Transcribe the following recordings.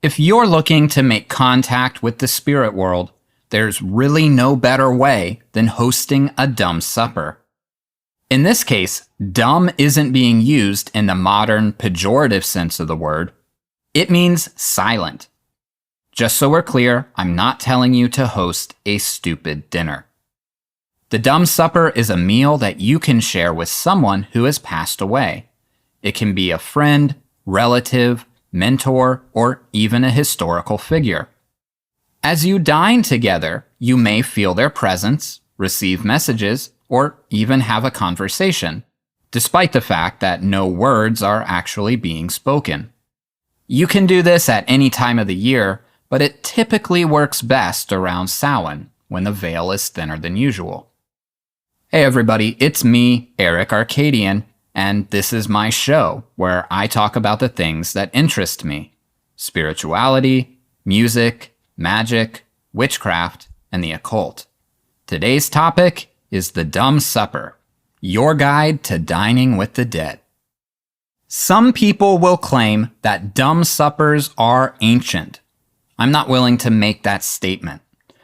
If you're looking to make contact with the spirit world, there's really no better way than hosting a dumb supper. In this case, dumb isn't being used in the modern pejorative sense of the word. It means silent. Just so we're clear, I'm not telling you to host a stupid dinner. The dumb supper is a meal that you can share with someone who has passed away. It can be a friend, relative, mentor, or even a historical figure. As you dine together, you may feel their presence, receive messages, or even have a conversation, despite the fact that no words are actually being spoken. You can do this at any time of the year, but it typically works best around Samhain, when the veil is thinner than usual. Hey everybody, it's me, Eric Arcadian, and this is my show where I talk about the things that interest me: spirituality, music, magic, witchcraft, and the occult. Today's topic is the dumb supper, your guide to dining with the dead. Some people will claim that dumb suppers are ancient. I'm not willing to make that statement.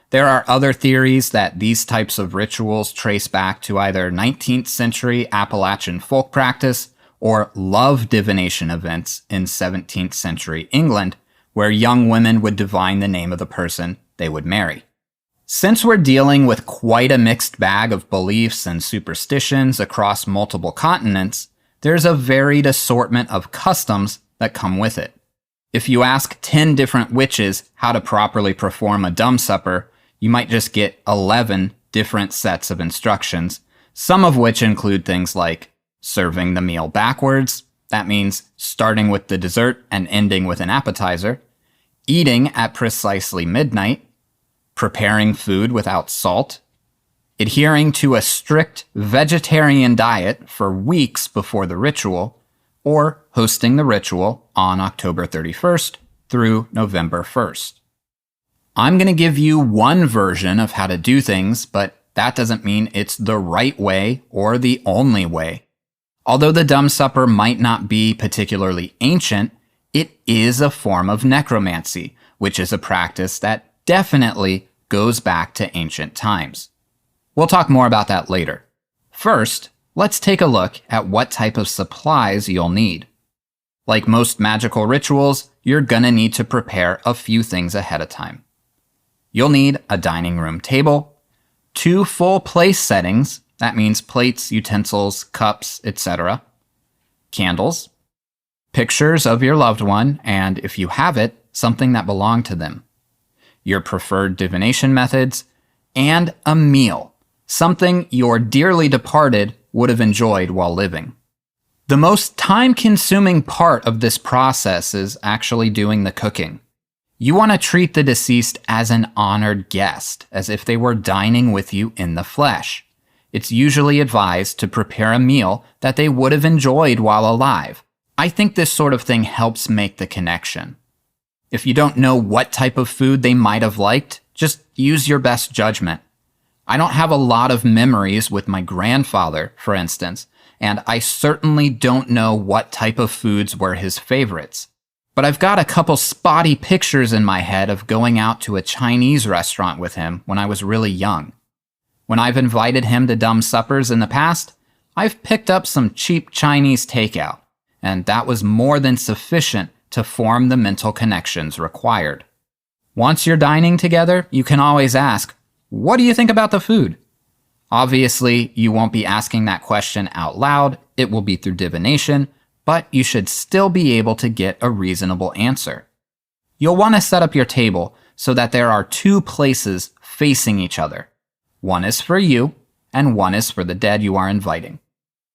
There are other theories that these types of rituals trace back to either 19th century Appalachian folk practice or love divination events in 17th century England, where young women would divine the name of the person they would marry. Since we're dealing with quite a mixed bag of beliefs and superstitions across multiple continents, there's a varied assortment of customs that come with it. If you ask 10 different witches how to properly perform a dumb supper, you might just get 11 different sets of instructions, some of which include things like serving the meal backwards, that means starting with the dessert and ending with an appetizer, eating at precisely midnight, preparing food without salt, adhering to a strict vegetarian diet for weeks before the ritual, or hosting the ritual on October 31st through November 1st. I'm going to give you one version of how to do things, but that doesn't mean it's the right way or the only way. Although the dumb supper might not be particularly ancient, it is a form of necromancy, which is a practice that definitely goes back to ancient times. We'll talk more about that later. First, let's take a look at what type of supplies you'll need. Like most magical rituals, you're going to need to prepare a few things ahead of time. You'll need a dining room table, 2 full place settings, that means plates, utensils, cups, etc., candles, pictures of your loved one, and if you have it, something that belonged to them, your preferred divination methods, and a meal, something your dearly departed would have enjoyed while living. The most time-consuming part of this process is actually doing the cooking. You want to treat the deceased as an honored guest, as if they were dining with you in the flesh. It's usually advised to prepare a meal that they would have enjoyed while alive. I think this sort of thing helps make the connection. If you don't know what type of food they might have liked, just use your best judgment. I don't have a lot of memories with my grandfather, for instance, and I certainly don't know what type of foods were his favorites. But I've got a couple spotty pictures in my head of going out to a Chinese restaurant with him when I was really young. When I've invited him to dumb suppers in the past, I've picked up some cheap Chinese takeout, and that was more than sufficient to form the mental connections required. Once you're dining together, you can always ask, "What do you think about the food?" Obviously, you won't be asking that question out loud, it will be through divination, but you should still be able to get a reasonable answer. You'll want to set up your table so that there are 2 places facing each other. One is for you, and one is for the dead you are inviting.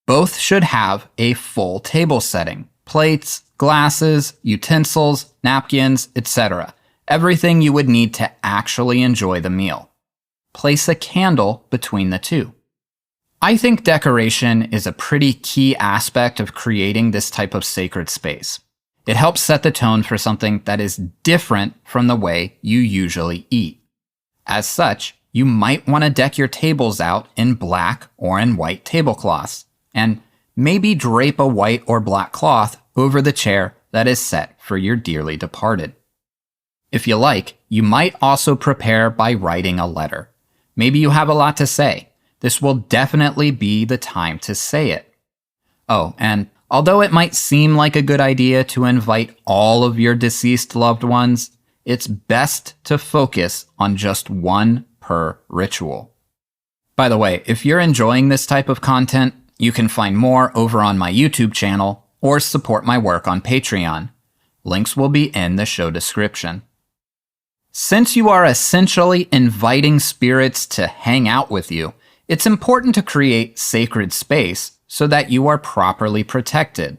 Both should have a full table setting: plates, glasses, utensils, napkins, etc. Everything you would need to actually enjoy the meal. Place a candle between the 2. I think decoration is a pretty key aspect of creating this type of sacred space. It helps set the tone for something that is different from the way you usually eat. As such, you might want to deck your tables out in black or in white tablecloths, and maybe drape a white or black cloth over the chair that is set for your dearly departed. If you like, you might also prepare by writing a letter. Maybe you have a lot to say. This will definitely be the time to say it. Oh, and although it might seem like a good idea to invite all of your deceased loved ones, it's best to focus on just one per ritual. By the way, if you're enjoying this type of content, you can find more over on my YouTube channel or support my work on Patreon. Links will be in the show description. Since you are essentially inviting spirits to hang out with you, it's important to create sacred space so that you are properly protected.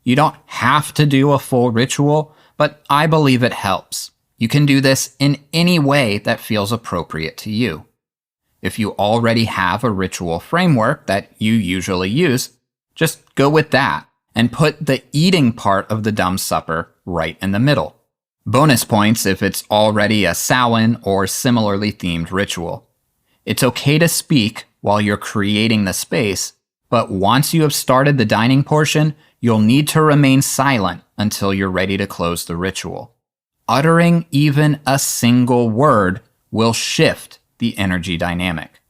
You don't have to do a full ritual, but I believe it helps. You can do this in any way that feels appropriate to you. If you already have a ritual framework that you usually use, just go with that and put the eating part of the dumb supper right in the middle. Bonus points if it's already a Samhain or similarly themed ritual. It's okay to speak while you're creating the space, but once you have started the dining portion, you'll need to remain silent until you're ready to close the ritual. Uttering even a single word will shift the energy dynamic.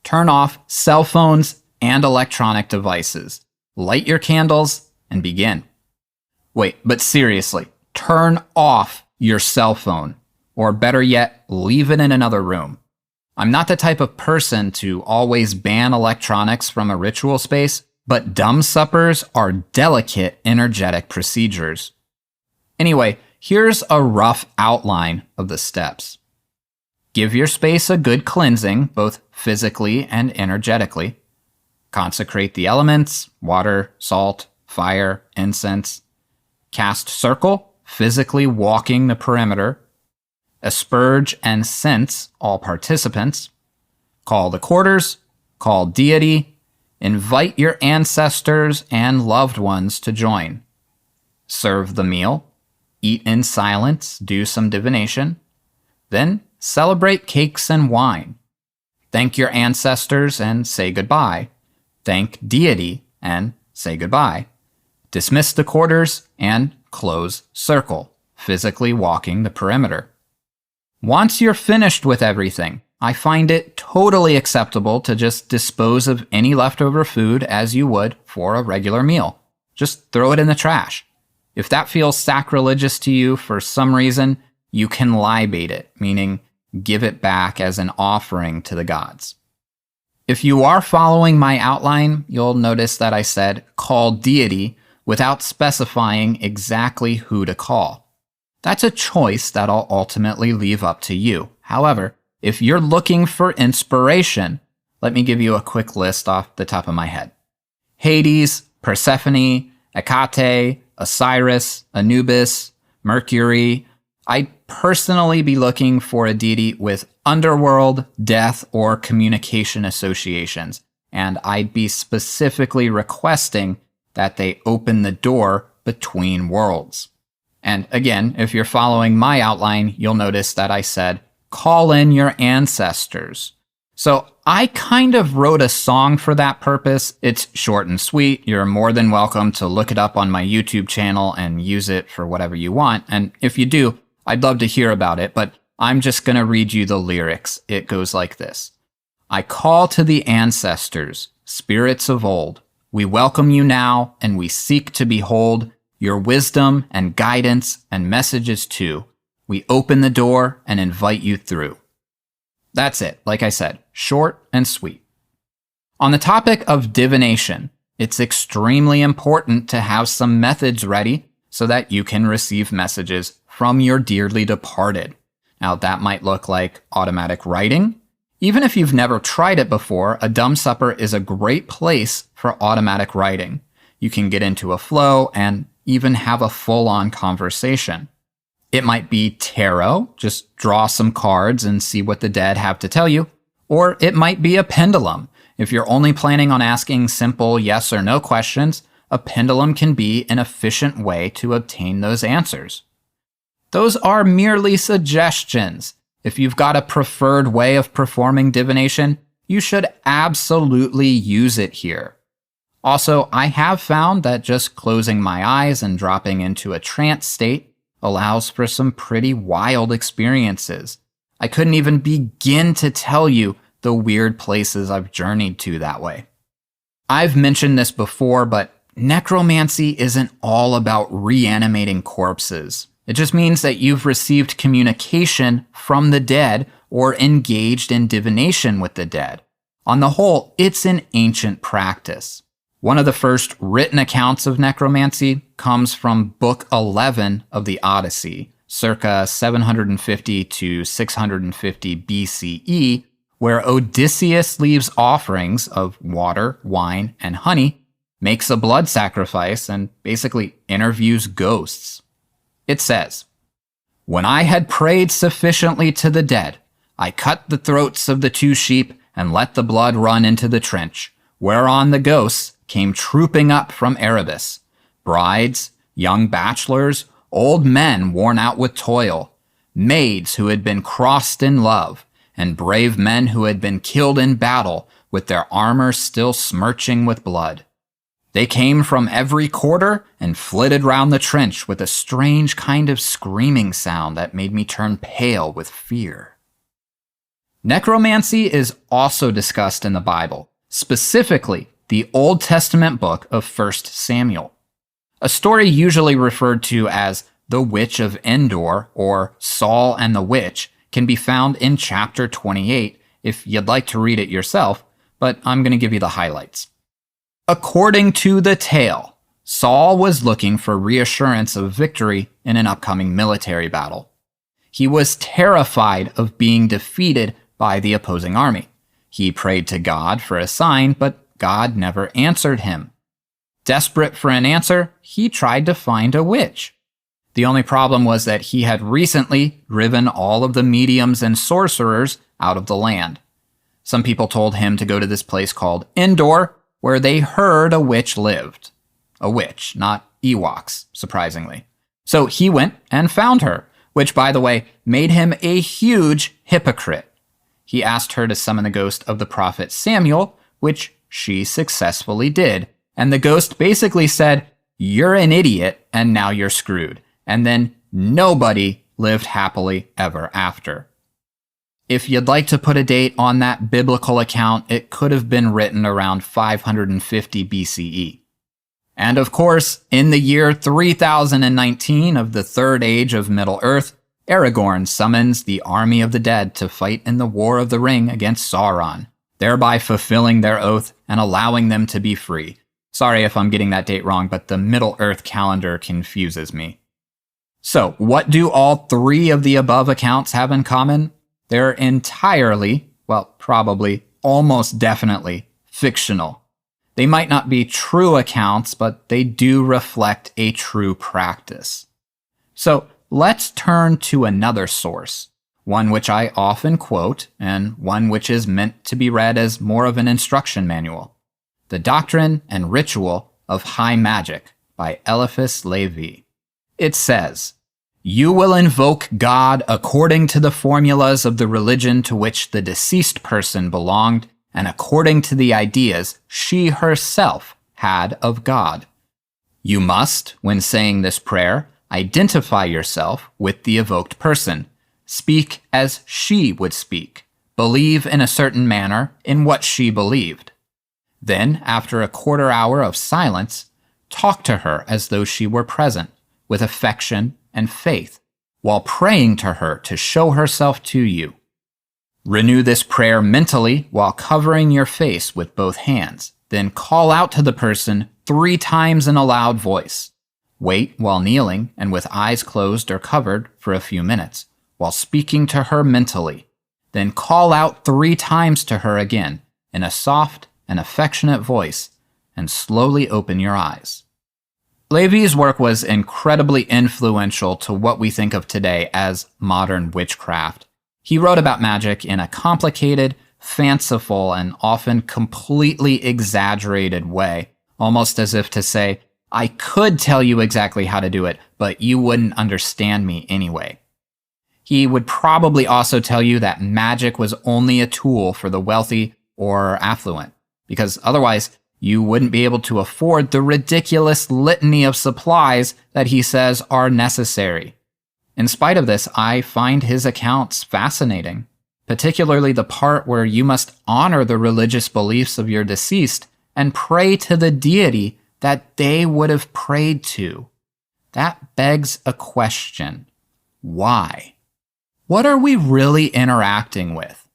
Turn off cell phones and electronic devices. Light your candles and begin. Wait, but seriously, turn off your cell phone, or better yet, leave it in another room. I'm not the type of person to always ban electronics from a ritual space, but dumb suppers are delicate energetic procedures. Anyway, here's a rough outline of the steps. Give your space a good cleansing, both physically and energetically. Consecrate the elements, water, salt, fire, incense. Cast circle, physically walking the perimeter. Asperge and cense all participants. Call the quarters, call deity. Invite your ancestors and loved ones to join. Serve the meal. Eat in silence, do some divination. Then celebrate cakes and wine. Thank your ancestors and say goodbye. Thank deity and say goodbye. Dismiss the quarters and close circle, physically walking the perimeter. Once you're finished with everything, I find it totally acceptable to just dispose of any leftover food as you would for a regular meal. Just throw it in the trash. If that feels sacrilegious to you for some reason, you can libate it, meaning give it back as an offering to the gods. If you are following my outline, you'll notice that I said call deity without specifying exactly who to call. That's a choice that I'll ultimately leave up to you. However, if you're looking for inspiration, let me give you a quick list off the top of my head. Hades, Persephone, Hecate, Osiris, Anubis, Mercury. I'd personally be looking for a deity with underworld, death, or communication associations, and I'd be specifically requesting that they open the door between worlds. And again, if you're following my outline, you'll notice that I said, call in your ancestors. So I kind of wrote a song for that purpose. It's short and sweet. You're more than welcome to look it up on my YouTube channel and use it for whatever you want. And if you do, I'd love to hear about it, but I'm just going to read you the lyrics. It goes like this. I call to the ancestors, spirits of old. We welcome you now, and we seek to behold your wisdom and guidance and messages too. We open the door and invite you through. That's it. Like I said, short and sweet. On the topic of divination, it's extremely important to have some methods ready so that you can receive messages from your dearly departed. Now, that might look like automatic writing. Even if you've never tried it before, a dumb supper is a great place for automatic writing. You can get into a flow and even have a full-on conversation. It might be tarot, just draw some cards and see what the dead have to tell you. Or it might be a pendulum. If you're only planning on asking simple yes or no questions, a pendulum can be an efficient way to obtain those answers. Those are merely suggestions. If you've got a preferred way of performing divination, you should absolutely use it here. Also, I have found that just closing my eyes and dropping into a trance state allows for some pretty wild experiences. I couldn't even begin to tell you the weird places I've journeyed to that way. I've mentioned this before, but necromancy isn't all about reanimating corpses. It just means that you've received communication from the dead or engaged in divination with the dead. On the whole, it's an ancient practice. One of the first written accounts of necromancy comes from Book 11 of the Odyssey, circa 750 to 650 BCE, where Odysseus leaves offerings of water, wine, and honey, makes a blood sacrifice, and basically interviews ghosts. It says, "When I had prayed sufficiently to the dead, I cut the throats of the 2 sheep and let the blood run into the trench, whereon the ghosts came trooping up from Erebus, brides, young bachelors, old men worn out with toil, maids who had been crossed in love, and brave men who had been killed in battle with their armor still smirching with blood. They came from every quarter and flitted round the trench with a strange kind of screaming sound that made me turn pale with fear." Necromancy is also discussed in the Bible, specifically the Old Testament book of 1 Samuel. A story usually referred to as the Witch of Endor or Saul and the Witch can be found in chapter 28 if you'd like to read it yourself, but I'm going to give you the highlights. According to the tale, Saul was looking for reassurance of victory in an upcoming military battle. He was terrified of being defeated by the opposing army. He prayed to God for a sign, but God never answered him. Desperate for an answer, he tried to find a witch. The only problem was that he had recently driven all of the mediums and sorcerers out of the land. Some people told him to go to this place called Endor, where they heard a witch lived. A witch, not Ewoks, surprisingly. So he went and found her, which, by the way, made him a huge hypocrite. He asked her to summon the ghost of the prophet Samuel, which she successfully did. And the ghost basically said, "You're an idiot, and now you're screwed." And then nobody lived happily ever after. If you'd like to put a date on that biblical account, it could have been written around 550 BCE. And of course, in the year 3019 of the Third Age of Middle-earth, Aragorn summons the army of the dead to fight in the War of the Ring against Sauron, thereby fulfilling their oath and allowing them to be free. Sorry if I'm getting that date wrong, but the Middle-earth calendar confuses me. So, what do all 3 of the above accounts have in common? They're entirely, well, probably, almost definitely, fictional. They might not be true accounts, but they do reflect a true practice. So, let's turn to another source, one which I often quote, and one which is meant to be read as more of an instruction manual. The Doctrine and Ritual of High Magic by Eliphas Levi. It says, "You will invoke God according to the formulas of the religion to which the deceased person belonged and according to the ideas she herself had of God. You must, when saying this prayer, identify yourself with the evoked person, speak as she would speak, believe in a certain manner in what she believed. Then, after a quarter hour of silence, talk to her as though she were present, with affection and faith, while praying to her to show herself to you. Renew this prayer mentally while covering your face with both hands. Then call out to the person 3 times in a loud voice. Wait while kneeling and with eyes closed or covered for a few minutes, while speaking to her mentally. Then call out 3 times to her again in a soft and affectionate voice, and slowly open your eyes." Levi's work was incredibly influential to what we think of today as modern witchcraft. He wrote about magic in a complicated, fanciful, and often completely exaggerated way, almost as if to say, I could tell you exactly how to do it, but you wouldn't understand me anyway. He would probably also tell you that magic was only a tool for the wealthy or affluent, because otherwise you wouldn't be able to afford the ridiculous litany of supplies that he says are necessary. In spite of this, I find his accounts fascinating, particularly the part where you must honor the religious beliefs of your deceased and pray to the deity that they would have prayed to. That begs a question. Why? What are we really interacting with?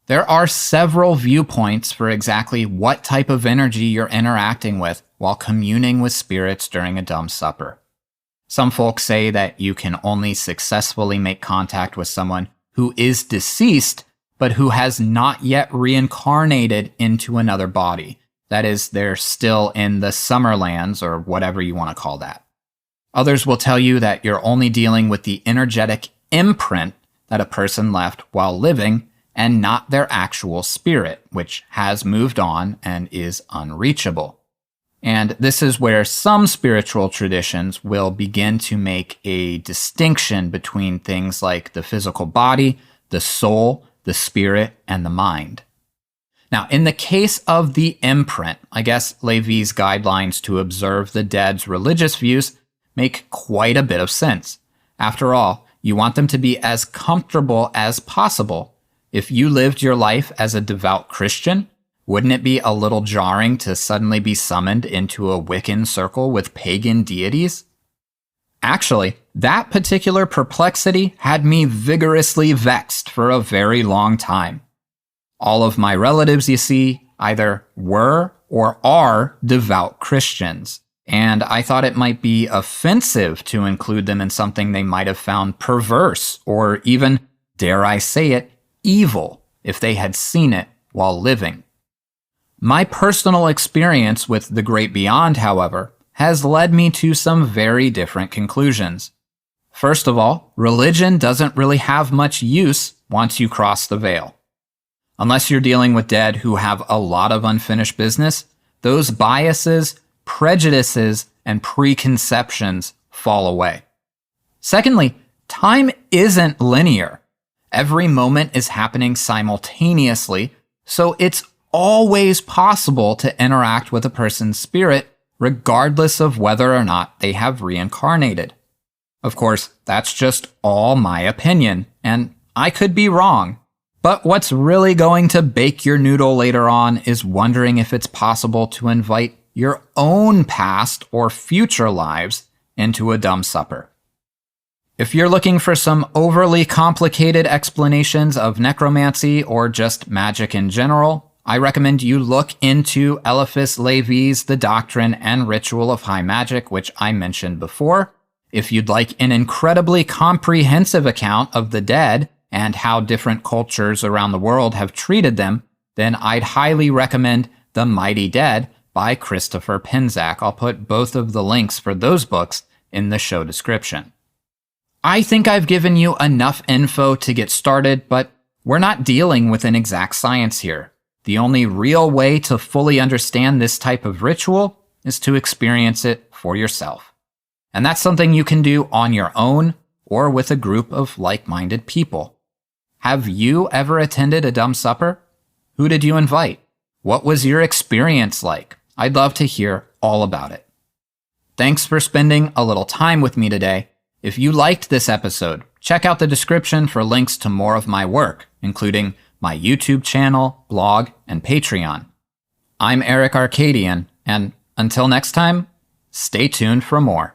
There are several viewpoints for exactly what type of energy you're interacting with while communing with spirits during a dumb supper. Some folks say that you can only successfully make contact with someone who is deceased, but who has not yet reincarnated into another body. That is, they're still in the Summerlands or whatever you want to call that. Others will tell you that you're only dealing with the energetic imprint that a person left while living and not their actual spirit, which has moved on and is unreachable. And this is where some spiritual traditions will begin to make a distinction between things like the physical body, the soul, the spirit, and the mind. Now, in the case of the imprint, I guess Levy's guidelines to observe the dead's religious views make quite a bit of sense. After all, you want them to be as comfortable as possible. If you lived your life as a devout Christian, wouldn't it be a little jarring to suddenly be summoned into a Wiccan circle with pagan deities? Actually, that particular perplexity had me vigorously vexed for a very long time. All of my relatives, you see, either were or are devout Christians, and I thought it might be offensive to include them in something they might have found perverse or even, dare I say it, evil if they had seen it while living. My personal experience with the great beyond, however, has led me to some very different conclusions. First of all, religion doesn't really have much use once you cross the veil. Unless you're dealing with dead who have a lot of unfinished business, those biases, prejudices, and preconceptions fall away. Secondly, time isn't linear. Every moment is happening simultaneously, so it's always possible to interact with a person's spirit regardless of whether or not they have reincarnated. Of course, that's just all my opinion, and I could be wrong. But what's really going to bake your noodle later on is wondering if it's possible to invite your own past or future lives into a dumb supper. If you're looking for some overly complicated explanations of necromancy or just magic in general, I recommend you look into Eliphas Levy's The Doctrine and Ritual of High Magic, which I mentioned before. If you'd like an incredibly comprehensive account of the dead and how different cultures around the world have treated them, then I'd highly recommend The Mighty Dead by Christopher Pinzak. I'll put both of the links for those books in the show description. I think I've given you enough info to get started, but we're not dealing with an exact science here. The only real way to fully understand this type of ritual is to experience it for yourself. And that's something you can do on your own or with a group of like-minded people. Have you ever attended a dumb supper? Who did you invite? What was your experience like? I'd love to hear all about it. Thanks for spending a little time with me today. If you liked this episode, check out the description for links to more of my work, including my YouTube channel, blog, and Patreon. I'm Eric Arcadian, and until next time, stay tuned for more.